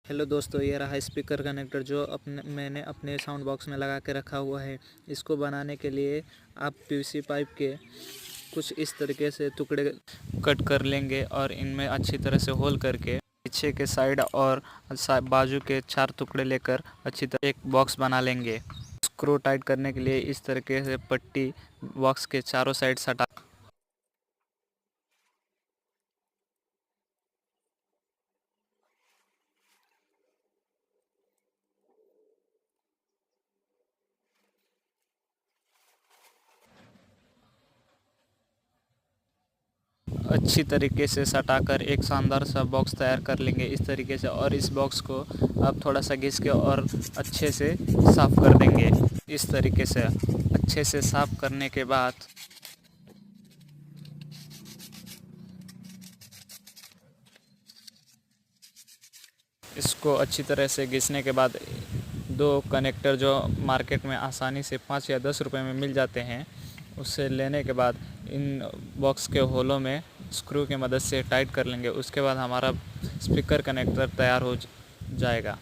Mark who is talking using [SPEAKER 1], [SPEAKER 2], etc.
[SPEAKER 1] Hello दोस्तों, ये रहा स्पीकर कनेक्टर जो मैंने अपने साउंड बॉक्स में लगा के रखा हुआ है। इसको बनाने के लिए आप पीवीसी पाइप के कुछ इस तरीके से टुकड़े कट कर लेंगे और इनमें अच्छी तरह से होल करके पीछे के साइड और बाजू के 4 टुकड़े लेकर अच्छी तरह एक बॉक्स बना लेंगे। स्क्रू टाइट करने के लिए इस तरीके से पट्टी बॉक्स के चारों साइड सटा अच्छी तरीके से सटाकर एक शानदार सा बॉक्स तैयार कर लेंगे इस तरीके से। और इस बॉक्स को आप थोड़ा सा घिस के और अच्छे से साफ़ कर देंगे। इस तरीके से अच्छे से साफ़ करने के बाद इसको अच्छी तरह से घिसने के बाद 2 कनेक्टर जो मार्केट में आसानी से 5 या 10 रुपए में मिल जाते हैं, उससे लेने के बाद इन बॉक्स के होलों में स्क्रू की मदद से टाइट कर लेंगे। उसके बाद हमारा स्पीकर कनेक्टर तैयार हो जाएगा।